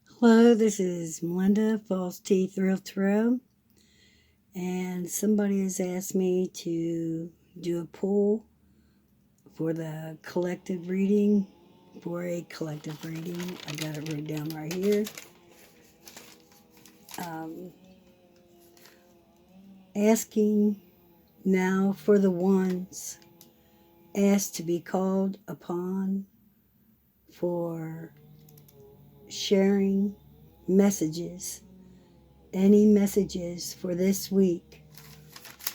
Hello, this is Melinda, False Tea Thrill Tarot, and somebody has asked me to do a poll for the collective reading, for a collective reading. I got it written down right here. Um, Asking now for the ones asked to be called upon for sharing messages, any messages for this week.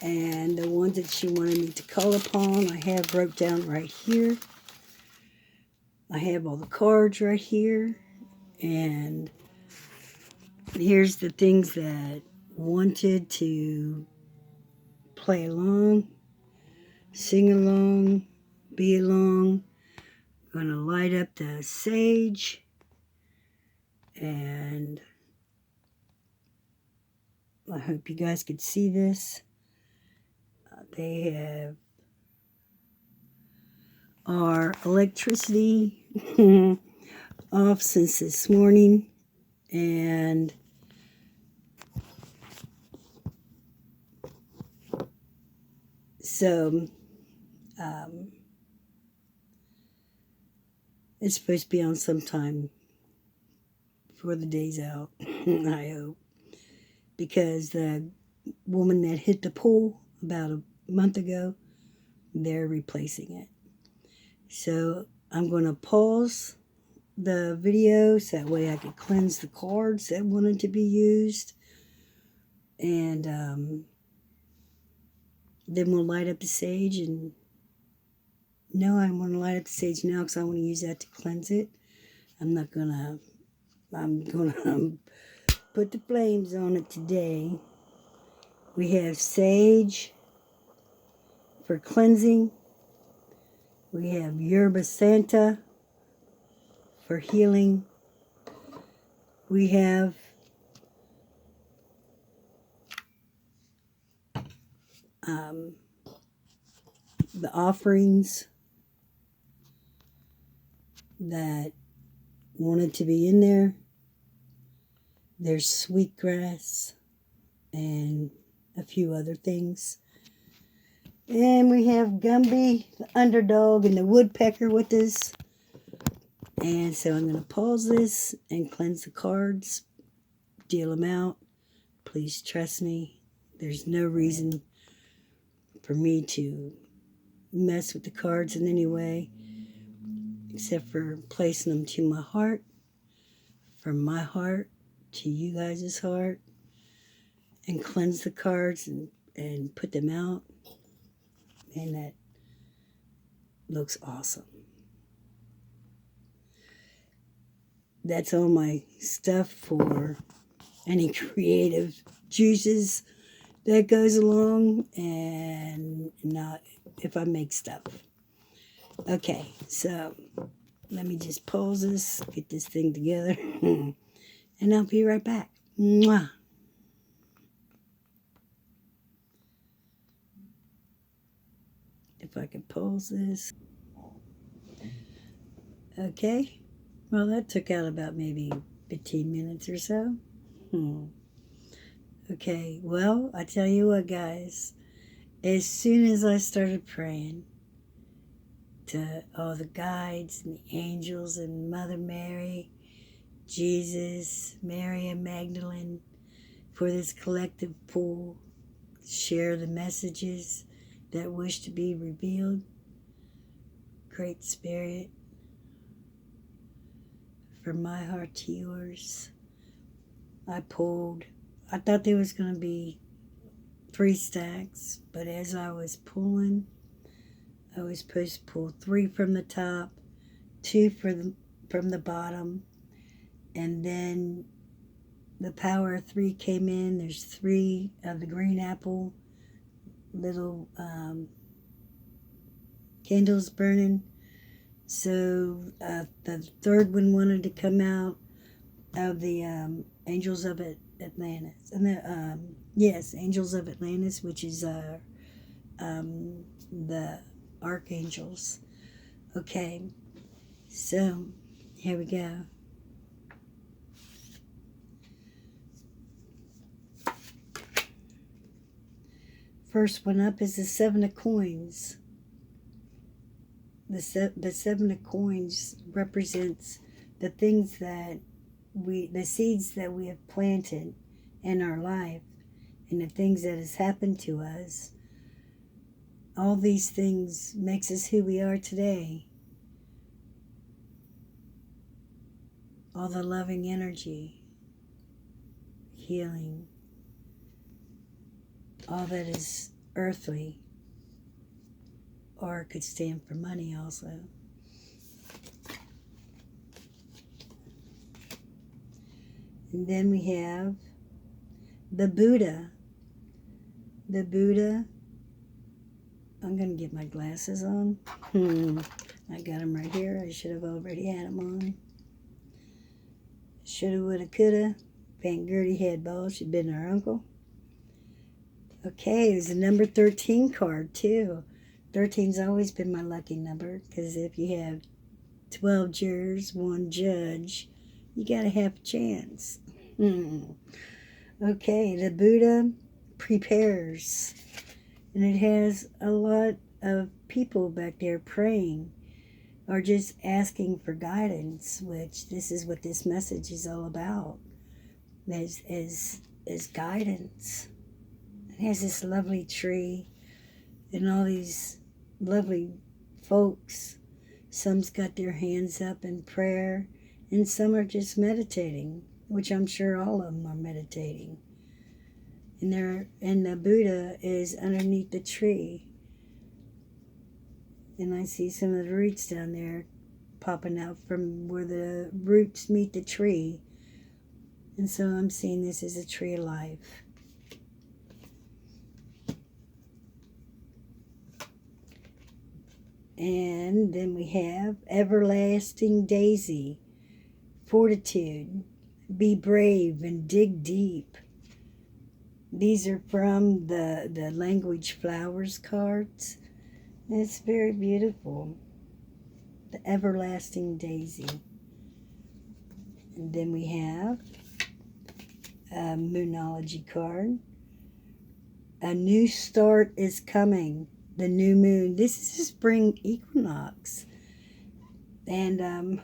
And the ones that she wanted me to call upon, I have wrote down right here. I have all the cards right here. And here's the things that wanted to play along, sing along, be along. Gonna light up the sage. And I hope you guys could see this. They have our electricity off since this morning, and so it's supposed to be on sometime before the day's out, I hope, because the woman that hit the pool about a month ago, they're replacing it. So I'm going to pause the video so that way I can cleanse the cards that wanted to be used, and then we'll light up the sage. And no, I want to light up the sage now because I want to use that to cleanse it. I'm gonna put the flames on it today. We have sage for cleansing. We have yerba santa for healing. We have the offerings that wanted to be in there. There's sweetgrass and a few other things. And we have Gumby, the underdog, and the woodpecker with us. And so I'm going to pause this and cleanse the cards, deal them out. Please trust me. There's no reason for me to mess with the cards in any way, except for placing them to my heart, from my heart to you guys' heart, and cleanse the cards and put them out. And that looks awesome. That's all my stuff for any creative juices that goes along, and not if I make stuff. Okay, so let me just pause this, get this thing together, and I'll be right back. Mwah. If I can pause this. Okay, well, that took out about maybe 15 minutes or so. Okay, well, I tell you what, guys, as soon as I started praying to all the guides and the angels and Mother Mary, Jesus, Mary and Magdalene, for this collective pool, share the messages that wish to be revealed. Great Spirit, from my heart to yours, I thought there was going to be 3 stacks, but as I was pulling, I was supposed to pull 3 from the top, 2 from the bottom, and then the power of 3 came in. There's 3 of the green apple, little candles burning. So the third one wanted to come out of the Angels of Atlantis, and the Angels of Atlantis, which is the archangels. Okay, so here we go. First one up is the Seven of Coins. The Seven of Coins represents the things that the seeds that we have planted in our life and the things that has happened to us. All these things makes us who we are today. All the loving energy, healing, all that is earthly, or it could stand for money also. And then we have the Buddha. The Buddha, I'm going to get my glasses on. I got them right here. I should have already had them on. Shoulda, woulda, coulda. Aunt Gertie had balls. She'd been her uncle. Okay, it was a number 13 card, too. 13's always been my lucky number, because if you have 12 jurors, 1 judge, you got to have a chance. Okay, the Buddha prepares. And it has a lot of people back there praying or just asking for guidance, which this is what this message is all about, is guidance. It has this lovely tree and all these lovely folks. Some's got their hands up in prayer, and some are just meditating, which I'm sure all of them are meditating. And the Buddha is underneath the tree. And I see some of the roots down there popping out from where the roots meet the tree. And so I'm seeing this as a tree of life. And then we have Everlasting Daisy, Fortitude, Be Brave and Dig Deep. These are from the Language Flowers cards. It's very beautiful. The Everlasting Daisy. And then we have a Moonology card. A new start is coming. The new moon. This is a spring equinox. And,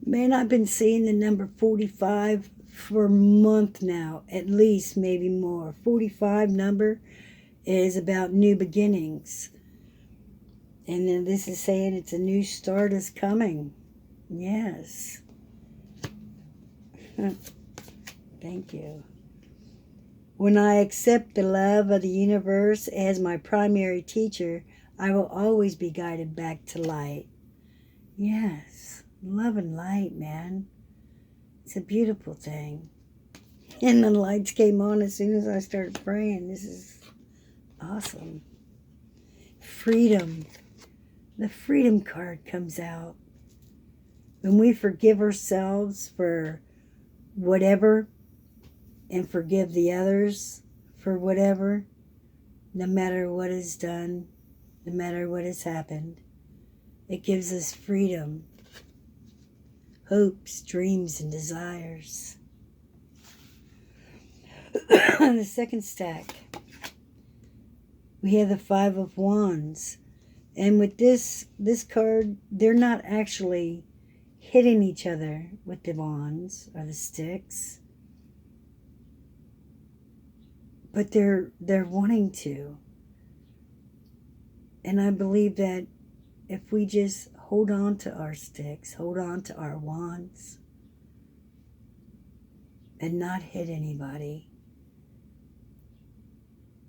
man, I've been seeing the number 45 for a month now. At least, maybe more. 45 number is about new beginnings. And then this is saying it's a new start is coming. Yes. Thank you. When I accept the love of the universe as my primary teacher, I will always be guided back to light. Yes. Love and light, man. It's a beautiful thing. And the lights came on as soon as I started praying. This is awesome. Freedom. The freedom card comes out. When we forgive ourselves for whatever and forgive the others for whatever, no matter what is done, no matter what has happened, it gives us freedom, hopes, dreams, and desires. The second stack, we have the Five of Wands. And with this card, they're not actually hitting each other with the wands or the sticks, but they're wanting to. And I believe that if we just hold on to our sticks, hold on to our wands, and not hit anybody,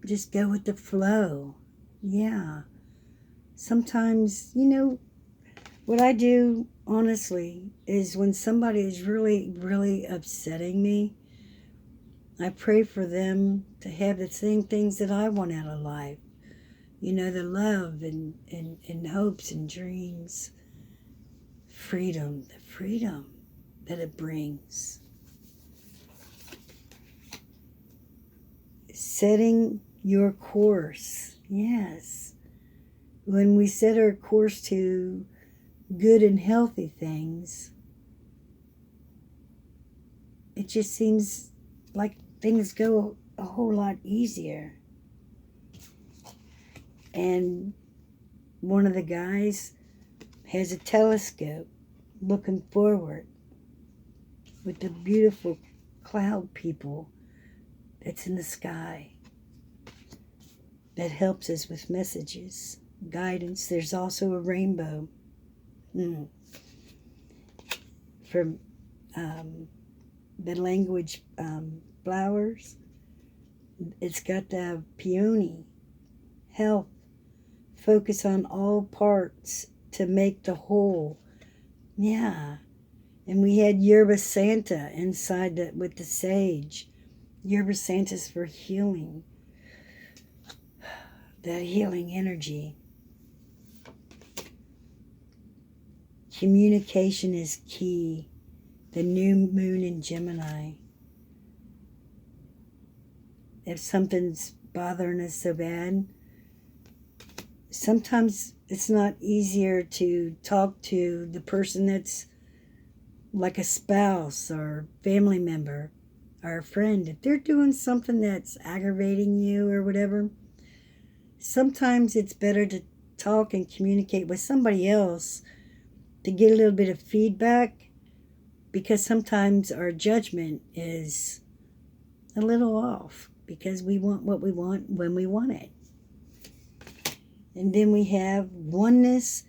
just go with the flow. Yeah. Sometimes, what I do, honestly, is when somebody is really, really upsetting me, I pray for them to have the same things that I want out of life. The love and hopes and dreams. Freedom, the freedom that it brings. Setting your course. Yes. When we set our course to good and healthy things, it just seems like things go a whole lot easier. And one of the guys has a telescope looking forward with the beautiful cloud people that's in the sky that helps us with messages, guidance. There's also a rainbow from the language flowers. It's got the peony, health, focus on all parts to make the whole. Yeah. And we had Yerba Santa inside that with the sage. Yerba Santa's for healing. That healing energy. Communication is key. The new moon in Gemini. If something's bothering us so bad, sometimes it's not easier to talk to the person that's like a spouse or family member or a friend. If they're doing something that's aggravating you or whatever, sometimes it's better to talk and communicate with somebody else to get a little bit of feedback, because sometimes our judgment is a little off because we want what we want when we want it. And then we have oneness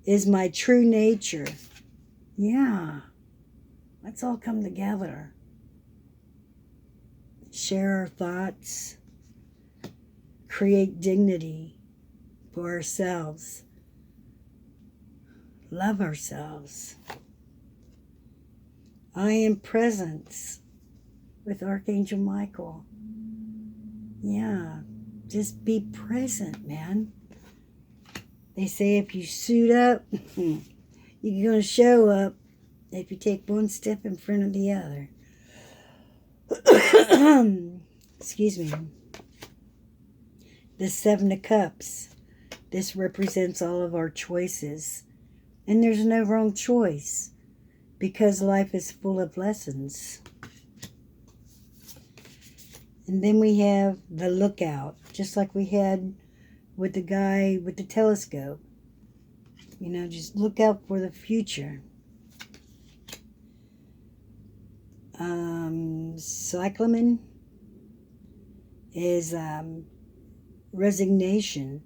is my true nature. Yeah, let's all come together. Share our thoughts. Create dignity for ourselves. Love ourselves. I am presence with Archangel Michael. Yeah, just be present, man. They say if you suit up, you're going to show up if you take one step in front of the other. Excuse me. The Seven of Cups. This represents all of our choices. And there's no wrong choice, because life is full of lessons. And then we have the lookout, just like we had with the guy with the telescope. You know, just look out for the future. Cyclamen is resignation.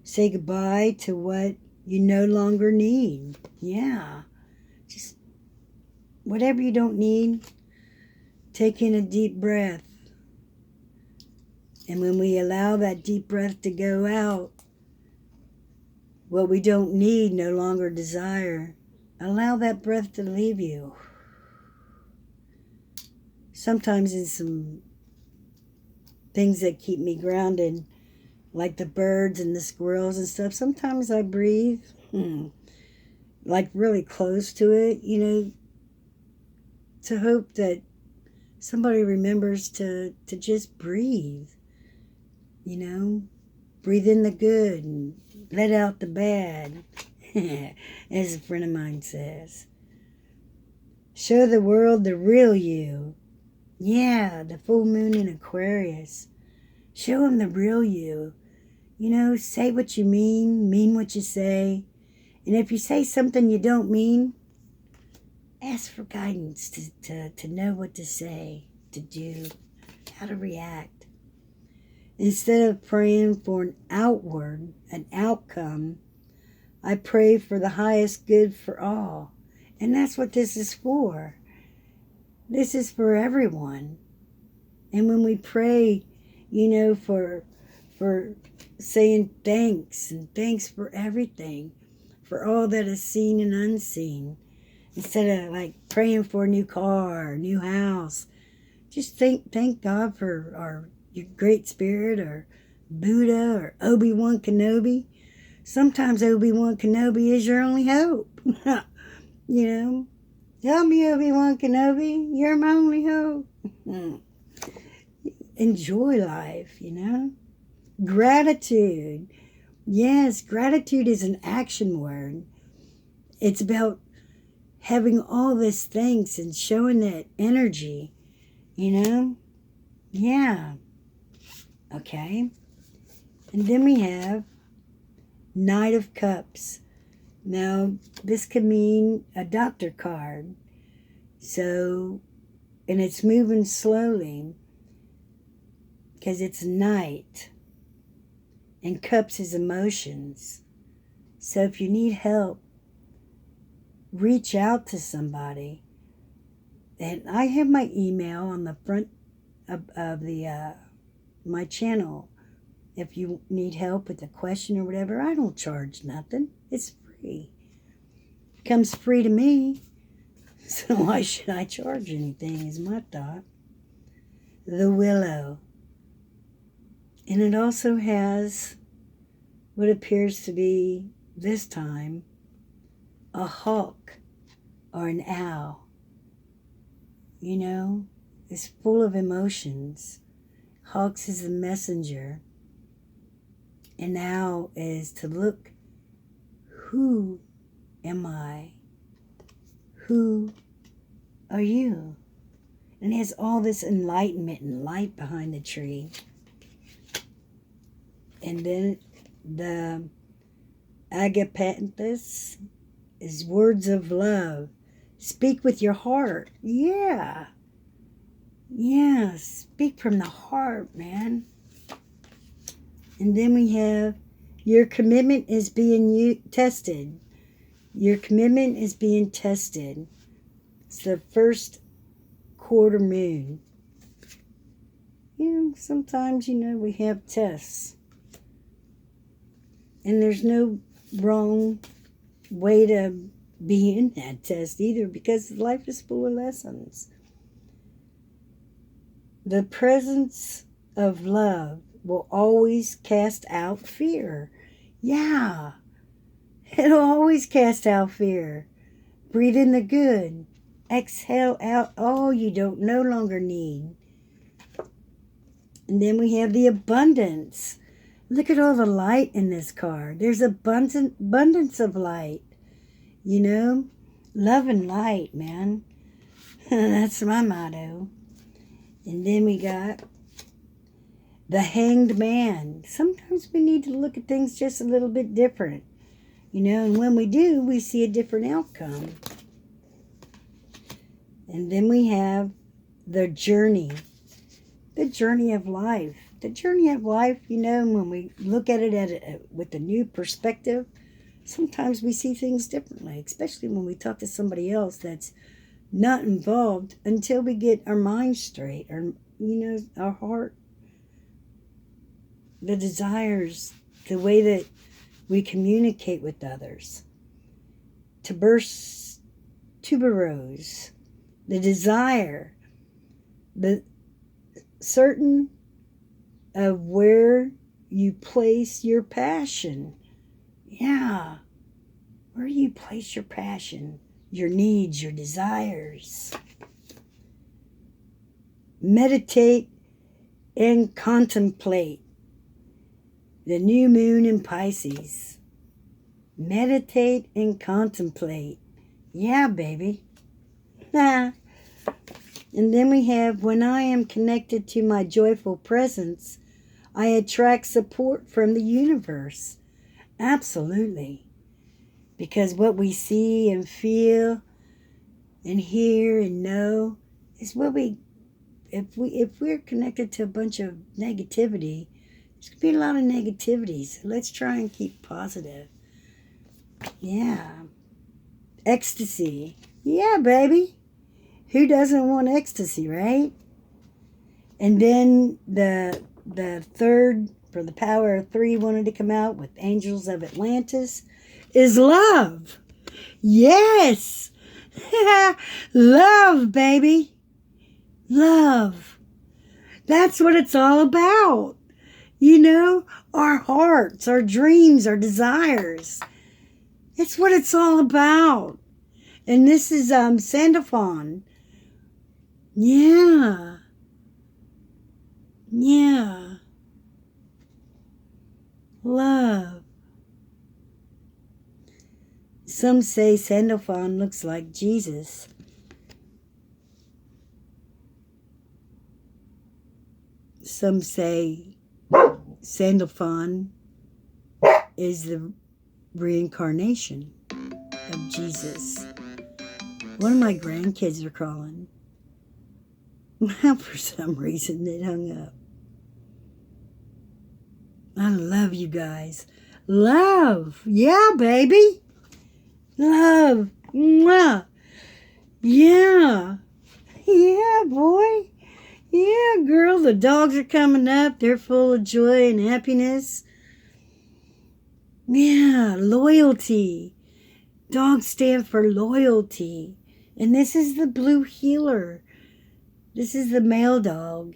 Say goodbye to what you no longer need. Yeah. Just whatever you don't need, take in a deep breath. And when we allow that deep breath to go out, what we don't need, no longer desire, allow that breath to leave you. Sometimes in some things that keep me grounded, like the birds and the squirrels and stuff, sometimes I breathe, like really close to it, you know, to hope that somebody remembers to just breathe, you know, breathe in the good and let out the bad, as a friend of mine says. Show the world the real you. Yeah, the full moon in Aquarius. Show them the real you. You know, say what you mean what you say. And if you say something you don't mean, ask for guidance to know what to say, to do, how to react. Instead of praying for an outcome, I pray for the highest good for all. And that's what this is for. This is for everyone. And when we pray, you know, for saying thanks, and thanks for everything, for all that is seen and unseen, instead of like praying for a new car, a new house, just thank God for your great spirit, or Buddha, or Obi-Wan Kenobi. Sometimes Obi-Wan Kenobi is your only hope. You know, tell me, Obi-Wan Kenobi, you're my only hope. Enjoy life, you know. Gratitude. Yes, gratitude is an action word. It's about having all this thanks and showing that energy, you know. Yeah. Okay. And then we have Knight of Cups. Now, this could mean a doctor card. So, and it's moving slowly because it's night. And cups is emotions. So if you need help, reach out to somebody. And I have my email on the front of the my channel. If you need help with a question or whatever, I don't charge nothing. It's free. It comes free to me. So why should I charge anything is my thought. The Willow. And it also has what appears to be, this time, a hawk or an owl. You know, it's full of emotions. Hawks is the messenger. And owl is to look, who am I? Who are you? And it has all this enlightenment and light behind the tree. And then the agapanthus is words of love. Speak with your heart. Yeah. Yeah, speak from the heart, man. And then we have your commitment is being tested. Your commitment is being tested. It's the first quarter moon. You know, sometimes, we have tests. And there's no wrong way to be in that test either, because life is full of lessons. The presence of love will always cast out fear. Yeah, it'll always cast out fear. Breathe in the good. Exhale out all you don't no longer need. And then we have the abundance. Look at all the light in this card. There's abundance of light. Love and light, man. That's my motto. And then we got the Hanged Man. Sometimes we need to look at things just a little bit different. And when we do, we see a different outcome. And then we have the journey. The journey of life. The journey of life, when we look at it with a new perspective, sometimes we see things differently, especially when we talk to somebody else that's not involved until we get our mind straight, or, our heart, the desires, the way that we communicate with others. Tuberose, the desire, the certain of where you place your passion. Yeah. Where do you place your passion, your needs, your desires? Meditate and contemplate. The new moon in Pisces. Meditate and contemplate. Yeah, baby. And then we have, when I am connected to my joyful presence, I attract support from the universe. Absolutely. Because what we see and feel and hear and know is what if we're connected to a bunch of negativity, there's going to be a lot of negativity. So let's try and keep positive. Yeah. Ecstasy. Yeah, baby. Who doesn't want ecstasy, right? And then the third, for the power of 3, wanted to come out with Angels of Atlantis, is love. Yes. Love, baby. Love. That's what it's all about. Our hearts, our dreams, our desires. It's what it's all about. And this is Sandophon. Yeah. Yeah. Love. Some say Sandophon looks like Jesus. Some say Sandalphon is the reincarnation of Jesus. One of my grandkids are calling. For some reason, it hung up. I love you guys. Love. Yeah, baby. Love. Mwah. Yeah. Yeah, boy. Yeah, girl. The dogs are coming up. They're full of joy and happiness. Yeah, loyalty. Dogs stand for loyalty. And this is the blue healer. This is the male dog.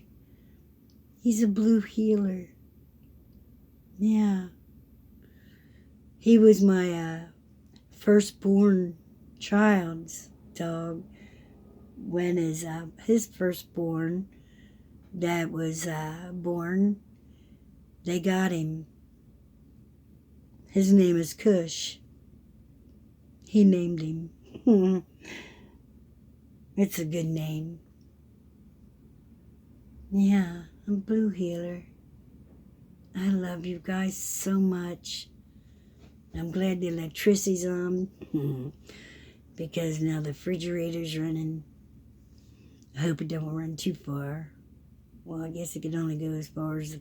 He's a blue healer. Yeah. He was my firstborn child's dog. When his firstborn that was born, they got him. His name is Kush. He named him. It's a good name. Yeah, I'm Blue Healer. I love you guys so much. I'm glad the electricity's on because now the refrigerator's running. I hope it don't run too far. Well, I guess it can only go as far as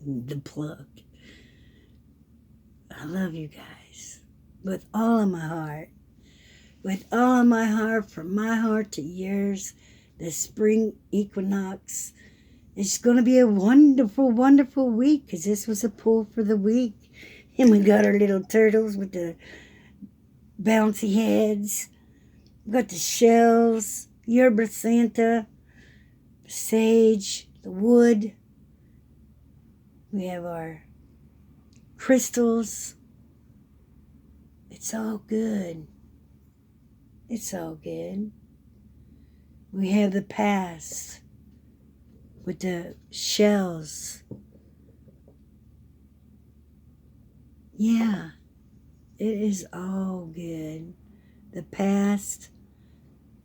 the plug. I love you guys with all of my heart. With all of my heart, from my heart to yours, the spring equinox. It's going to be a wonderful, wonderful week because this was a pull for the week. And we got our little turtles with the bouncy heads. We got the shells, yerba Santa, sage, the wood. We have our crystals. It's all good. It's all good. We have the past with the shells. Yeah, it is all good. The past,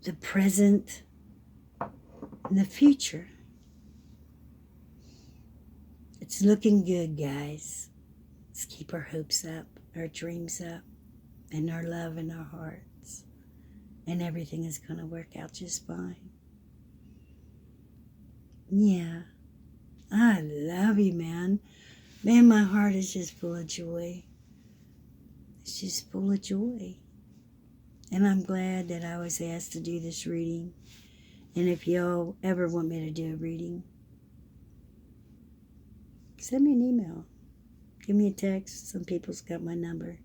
the present, and the future. It's looking good, guys. Let's keep our hopes up, our dreams up, and our love in our hearts. And everything is going to work out just fine. Yeah. I love you, man. Man, my heart is just full of joy. It's just full of joy. And I'm glad that I was asked to do this reading. And if y'all ever want me to do a reading, send me an email. Give me a text. Some people's got my number.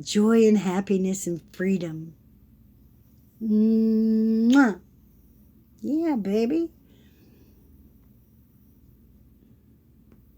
Joy and happiness and freedom. Mwah. Yeah, baby.